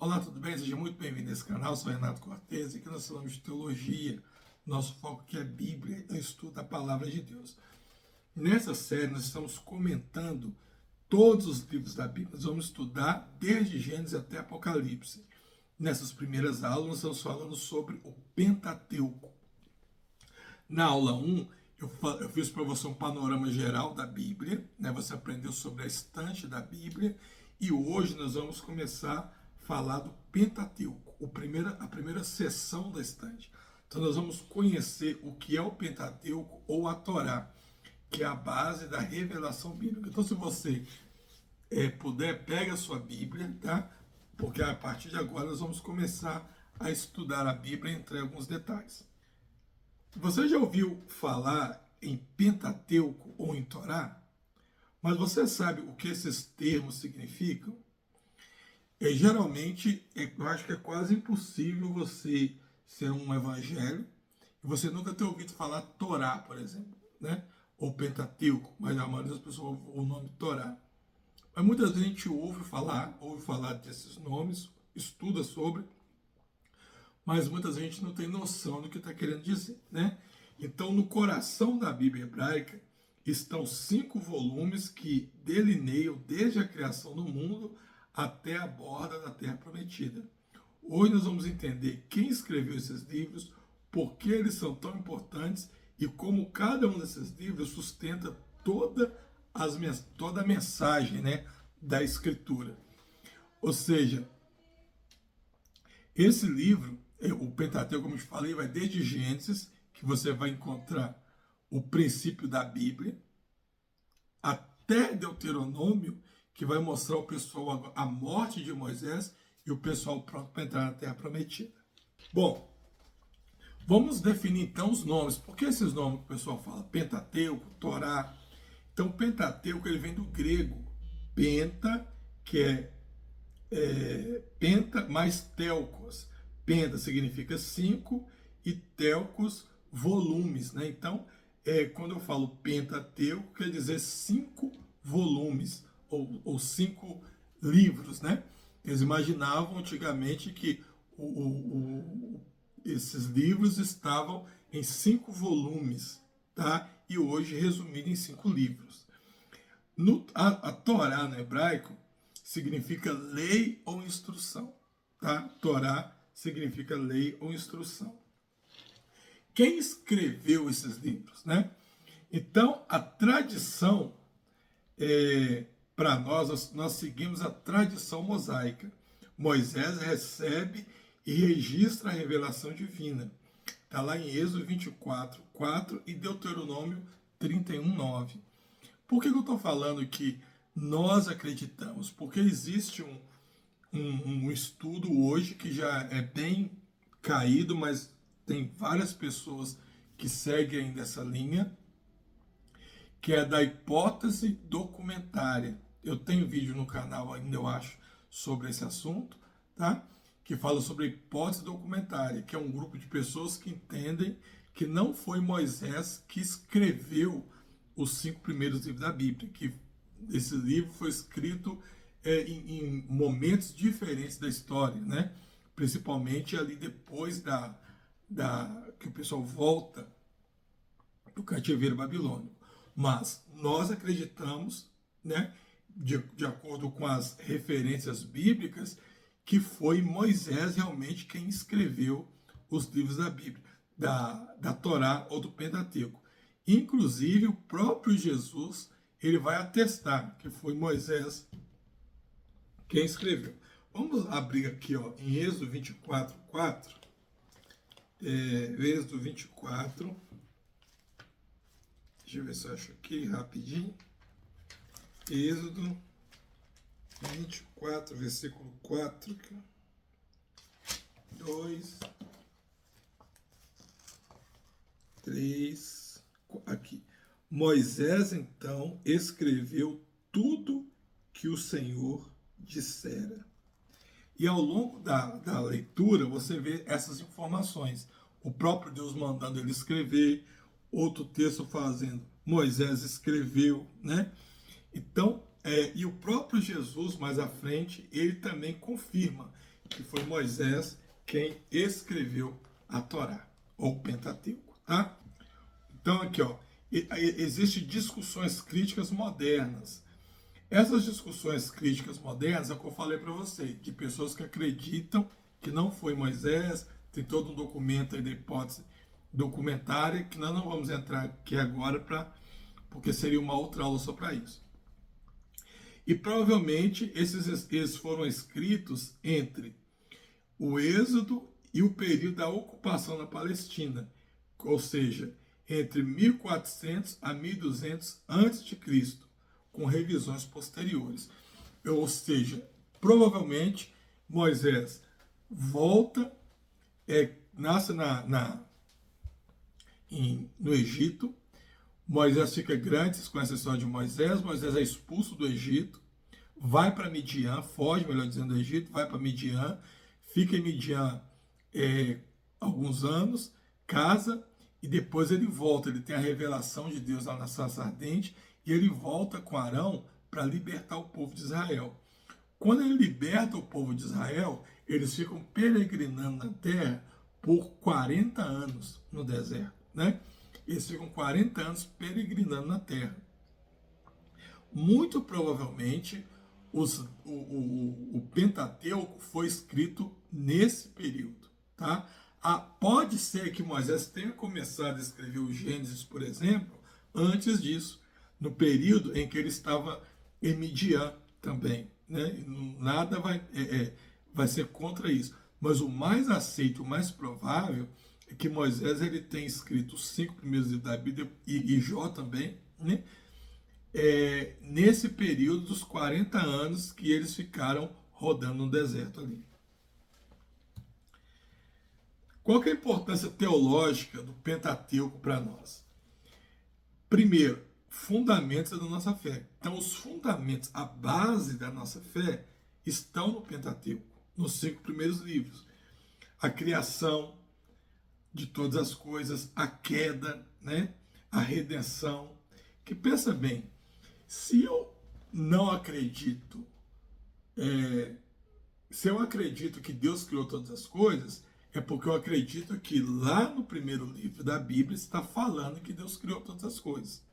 Olá, tudo bem? Seja muito bem-vindo a esse canal. Eu sou Renato Cortez e aqui nós falamos de teologia. Nosso foco aqui é Bíblia, é o estudo da Palavra de Deus. Nessa série nós estamos comentando todos os livros da Bíblia. Nós vamos estudar desde Gênesis até Apocalipse. Nessas primeiras aulas nós estamos falando sobre o Pentateuco. Na aula 1, eu fiz para você um panorama geral da Bíblia, né? Você aprendeu sobre a estante da Bíblia e hoje nós vamos começar a falar do Pentateuco, a primeira seção da estante. Então nós vamos conhecer o que é o Pentateuco ou a Torá, que é a base da revelação bíblica. Então se você puder, pega a sua Bíblia, tá? Porque a partir de agora nós vamos começar a estudar a Bíblia e entrar em alguns detalhes. Você já ouviu falar em Pentateuco ou em Torá? Mas você sabe o que esses termos significam? Geralmente, eu acho que é quase impossível você ser um evangelho e você nunca ter ouvido falar Torá, por exemplo, né? Ou Pentateuco, mas a maioria das pessoas ouve o nome Torá. Mas muitas vezes a gente ouve falar desses nomes, estuda sobre, mas muita gente não tem noção do que está querendo dizer, né? Então, no coração da Bíblia hebraica estão 5 volumes que delineiam desde a criação do mundo até a borda da Terra Prometida. Hoje nós vamos entender quem escreveu esses livros, por que eles são tão importantes e como cada um desses livros sustenta toda a mensagem, né, da Escritura. Ou seja, esse livro, o Pentateuco, como eu te falei, vai desde Gênesis, que você vai encontrar o princípio da Bíblia, até Deuteronômio, que vai mostrar o pessoal a morte de Moisés e o pessoal pronto para entrar na Terra Prometida. Bom, vamos definir então os nomes. Por que esses nomes que o pessoal fala? Pentateuco, Torá. Então, Pentateuco ele vem do grego penta, que penta mais telcos. Penta significa 5 e telcos, volumes, né? Então, quando eu falo Pentateuco, quer dizer 5 volumes, ou 5 livros, né? Eles imaginavam antigamente que esses livros estavam em 5 volumes, tá? E hoje resumido em 5 livros. A Torá no hebraico significa lei ou instrução, tá? Torá significa lei ou instrução. Quem escreveu esses livros, né? Então, a tradição, para nós seguimos a tradição mosaica. Moisés recebe e registra a revelação divina. Está lá em Êxodo 24, 4 e Deuteronômio 31, 9. Por que eu estou falando que nós acreditamos? Porque existe um estudo hoje que já é bem caído, mas tem várias pessoas que seguem ainda essa linha, que é da hipótese documentária. Eu tenho vídeo no canal ainda, eu acho, sobre esse assunto, tá? Que fala sobre a hipótese documentária, que é um grupo de pessoas que entendem que não foi Moisés que escreveu os 5 primeiros livros da Bíblia, que esse livro foi escrito em momentos diferentes da história, né? Principalmente ali depois que o pessoal volta do cativeiro babilônico. Mas nós acreditamos, né, de acordo com as referências bíblicas, que foi Moisés realmente quem escreveu os livros da Bíblia, da Torá ou do Pentateuco. Inclusive, o próprio Jesus, ele vai atestar que foi Moisés quem escreveu. Vamos abrir aqui, ó, em Êxodo 24, 4. Êxodo 24. Deixa eu ver se eu acho aqui rapidinho. Êxodo 24, versículo 4. 2, 3, aqui. Moisés, então, escreveu tudo que o Senhor dissera. E ao longo da leitura, você vê essas informações. O próprio Deus mandando ele escrever, outro texto fazendo, Moisés escreveu, né? Então, e o próprio Jesus, mais à frente, ele também confirma que foi Moisés quem escreveu a Torá, ou o Pentateuco, tá? Então aqui, ó, existem discussões críticas modernas. Essas discussões críticas modernas é o que eu falei para você, de pessoas que acreditam que não foi Moisés, tem todo um documento aí da hipótese documentária, que nós não vamos entrar aqui agora, porque seria uma outra aula só para isso. E provavelmente esses foram escritos entre o Êxodo e o período da ocupação da Palestina, ou seja, entre 1400 a 1200 a.C., com revisões posteriores. Ou seja, provavelmente Moisés volta, nasce no Egito. Moisés fica grande, vocês conhecem a história de Moisés. Moisés é expulso do Egito, vai para Midian, foge, melhor dizendo, do Egito, vai para Midian, fica em Midian alguns anos, casa, e depois ele volta. Ele tem a revelação de Deus lá na sarça ardente, e ele volta com Arão para libertar o povo de Israel. Quando ele liberta o povo de Israel, eles ficam peregrinando na terra por 40 anos no deserto, né? Eles ficam 40 anos peregrinando na terra. Muito provavelmente, o Pentateuco foi escrito nesse período, tá? Pode ser que Moisés tenha começado a escrever o Gênesis, por exemplo, antes disso, no período em que ele estava em Midian também, né? Nada vai ser contra isso. Mas o mais aceito, o mais provável, é que Moisés ele tem escrito os 5 primeiros livros da Bíblia, e Jó também, né? Nesse período dos 40 anos que eles ficaram rodando no deserto ali. Qual que é a importância teológica do Pentateuco para nós? Primeiro, fundamentos da nossa fé. Então, os fundamentos, a base da nossa fé, estão no Pentateuco, nos 5 primeiros livros. A criação de todas as coisas, a queda, né? A redenção. Que pensa bem, se eu não acredito, se eu acredito que Deus criou todas as coisas, é porque eu acredito que lá no primeiro livro da Bíblia está falando que Deus criou todas as coisas.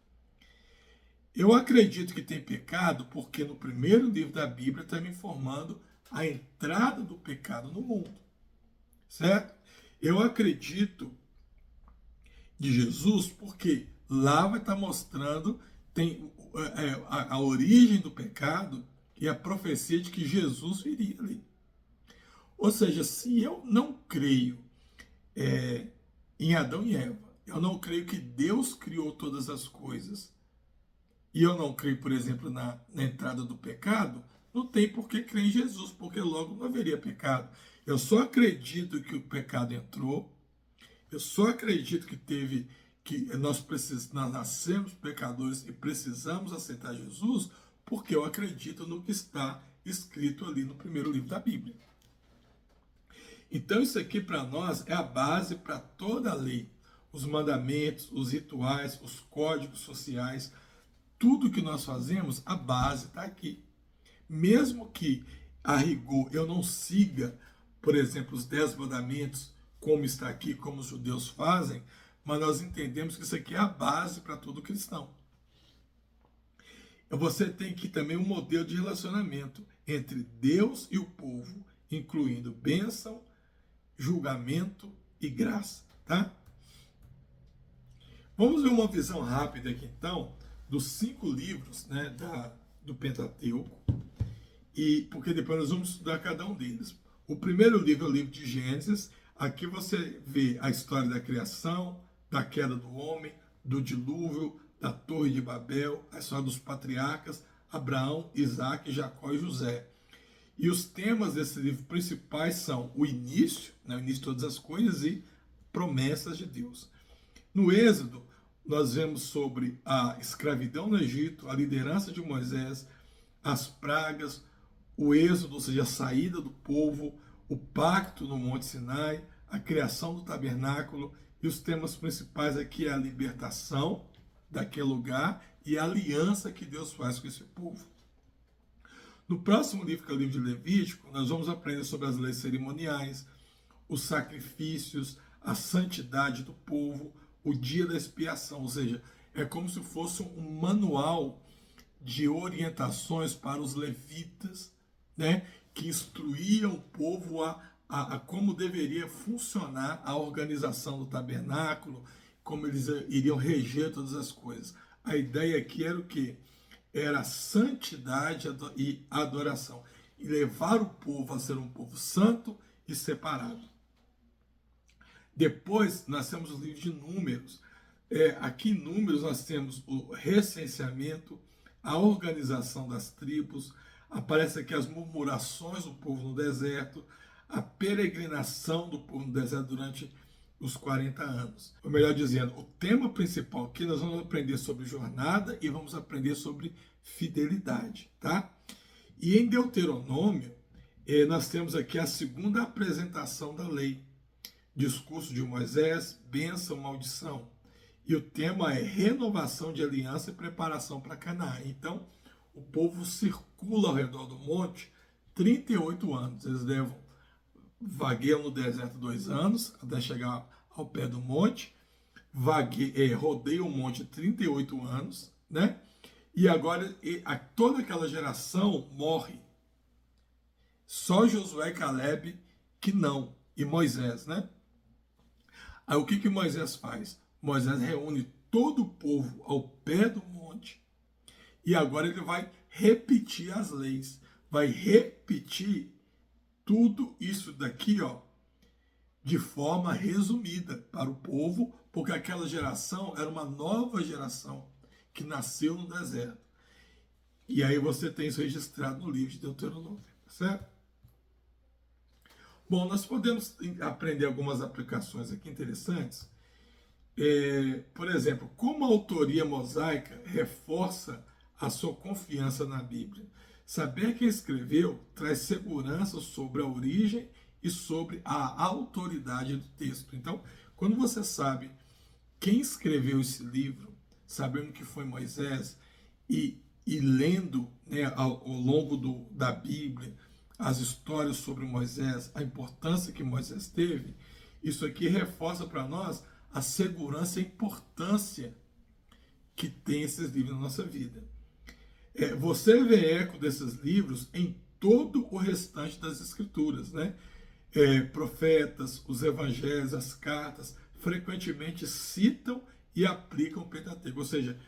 Eu acredito que tem pecado porque no primeiro livro da Bíblia está me informando a entrada do pecado no mundo, certo? Eu acredito de Jesus porque lá vai estar mostrando a origem do pecado e a profecia de que Jesus viria ali. Ou seja, se eu não creio em Adão e Eva, eu não creio que Deus criou todas as coisas, e eu não creio, por exemplo, na entrada do pecado, não tem por que crer em Jesus, porque logo não haveria pecado. Eu só acredito que o pecado entrou, eu só acredito que nós nascemos pecadores e precisamos aceitar Jesus, porque eu acredito no que está escrito ali no primeiro livro da Bíblia. Então isso aqui para nós é a base para toda a lei. Os mandamentos, os rituais, os códigos sociais, tudo que nós fazemos, a base está aqui. Mesmo que, a rigor, eu não siga, por exemplo, os 10 mandamentos, como está aqui, como os judeus fazem, mas nós entendemos que isso aqui é a base para todo cristão. Você tem aqui também um modelo de relacionamento entre Deus e o povo, incluindo bênção, julgamento e graça, tá? Vamos ver uma visão rápida aqui, então, dos 5 livros, né, do Pentateuco, porque depois nós vamos estudar cada um deles. O primeiro livro é o livro de Gênesis. Aqui você vê a história da criação, da queda do homem, do dilúvio, da Torre de Babel, a história dos patriarcas, Abraão, Isaac, Jacó e José. E os temas desse livro principais são o início, né, o início de todas as coisas, e promessas de Deus. No Êxodo, nós vemos sobre a escravidão no Egito, a liderança de Moisés, as pragas, o êxodo, ou seja, a saída do povo, o pacto no Monte Sinai, a criação do tabernáculo, e os temas principais aqui é a libertação daquele lugar e a aliança que Deus faz com esse povo. No próximo livro, que é o livro de Levítico, nós vamos aprender sobre as leis cerimoniais, os sacrifícios, a santidade do povo, o dia da expiação, ou seja, é como se fosse um manual de orientações para os levitas, né, que instruíam o povo a como deveria funcionar a organização do tabernáculo, como eles iriam reger todas as coisas. A ideia aqui era o quê? Era a santidade e adoração, e levar o povo a ser um povo santo e separado. Depois, nós temos os livros de Números. Aqui em Números nós temos o recenseamento, a organização das tribos, aparece aqui as murmurações do povo no deserto, a peregrinação do povo no deserto durante os 40 anos. Ou melhor dizendo, o tema principal aqui nós vamos aprender sobre jornada e vamos aprender sobre fidelidade, tá? E em Deuteronômio, nós temos aqui a segunda apresentação da lei. Discurso de Moisés, bênção, maldição. E o tema é renovação de aliança e preparação para Canaã. Então, o povo circula ao redor do monte 38 anos. Eles vagueiam no deserto 2 anos, até chegar ao pé do monte. Rodeiam o monte 38 anos, né? E agora toda aquela geração morre. Só Josué e Caleb que não. E Moisés, né? Aí o que Moisés faz? Moisés reúne todo o povo ao pé do monte e agora ele vai repetir as leis, vai repetir tudo isso daqui, ó, de forma resumida para o povo, porque aquela geração era uma nova geração que nasceu no deserto. E aí você tem isso registrado no livro de Deuteronômio, certo? Bom, nós podemos aprender algumas aplicações aqui interessantes. Por exemplo, como a autoria mosaica reforça a sua confiança na Bíblia. Saber quem escreveu traz segurança sobre a origem e sobre a autoridade do texto. Então, quando você sabe quem escreveu esse livro, sabendo que foi Moisés, e lendo, né, ao longo da Bíblia, as histórias sobre Moisés, a importância que Moisés teve, isso aqui reforça para nós a segurança e a importância que tem esses livros na nossa vida. Você vê eco desses livros em todo o restante das escrituras, né? Profetas, os evangelhos, as cartas, frequentemente citam e aplicam o Pentateuco. Ou seja,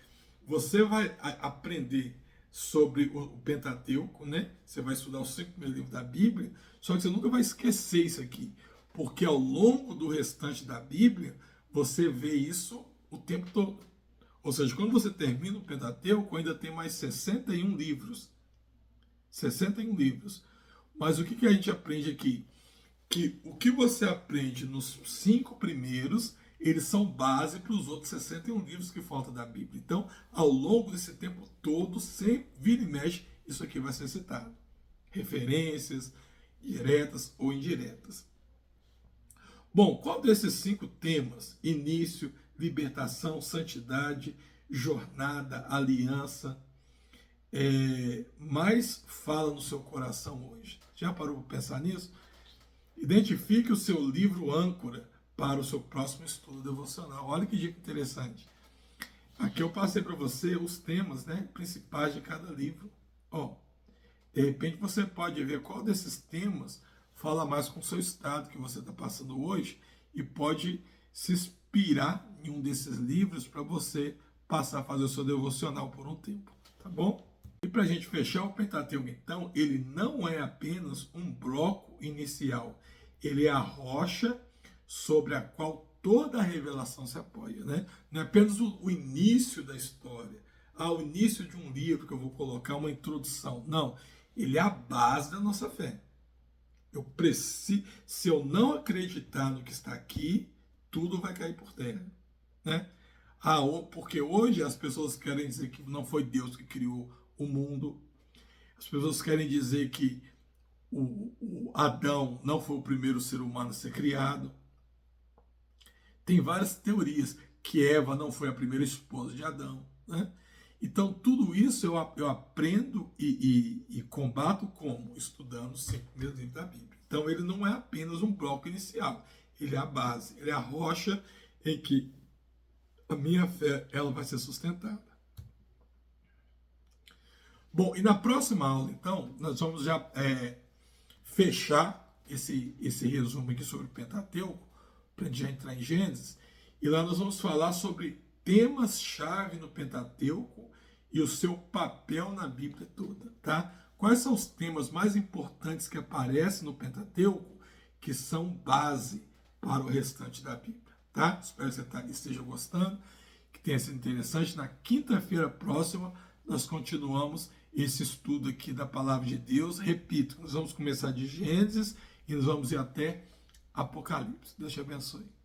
você vai aprender sobre o Pentateuco, né? Você vai estudar os 5 primeiros livros da Bíblia, só que você nunca vai esquecer isso aqui, porque ao longo do restante da Bíblia, você vê isso o tempo todo. Ou seja, quando você termina o Pentateuco, ainda tem mais 61 livros. 61 livros. Mas o que a gente aprende aqui? Que o que você aprende nos 5 primeiros, eles são base para os outros 61 livros que faltam da Bíblia. Então, ao longo desse tempo todo, sempre vira e mexe, isso aqui vai ser citado. Referências diretas ou indiretas. Bom, qual desses 5 temas, início, libertação, santidade, jornada, aliança, mais fala no seu coração hoje? Já parou para pensar nisso? Identifique o seu livro âncora para o seu próximo estudo devocional. Olha que dica interessante. Aqui eu passei para você os temas, né, principais de cada livro. De repente você pode ver qual desses temas fala mais com o seu estado que você está passando hoje e pode se inspirar em um desses livros para você passar a fazer o seu devocional por um tempo, tá bom? E para a gente fechar o Pentateuco, então, ele não é apenas um bloco inicial, ele é a rocha sobre a qual toda a revelação se apoia, né? Não é apenas o início da história, o início de um livro que eu vou colocar uma introdução, não, ele é a base da nossa fé. Se eu não acreditar no que está aqui, tudo vai cair por terra, né? Porque hoje as pessoas querem dizer que não foi Deus que criou o mundo, as pessoas querem dizer que o Adão não foi o primeiro ser humano a ser criado. Tem várias teorias que Eva não foi a primeira esposa de Adão, né? Então, tudo isso eu aprendo e combato como? Estudando os 5 primeiros livros da Bíblia. Então, ele não é apenas um bloco inicial, ele é a base, ele é a rocha em que a minha fé ela vai ser sustentada. Bom, e na próxima aula, então, nós vamos já fechar esse resumo aqui sobre o Pentateuco, para a gente já entrar em Gênesis, e lá nós vamos falar sobre temas-chave no Pentateuco e o seu papel na Bíblia toda, tá? Quais são os temas mais importantes que aparecem no Pentateuco que são base para o restante da Bíblia, tá? Espero que você esteja gostando, que tenha sido interessante. Na quinta-feira próxima, nós continuamos esse estudo aqui da Palavra de Deus. Repito, nós vamos começar de Gênesis e nós vamos ir até Apocalipse. Deus te abençoe.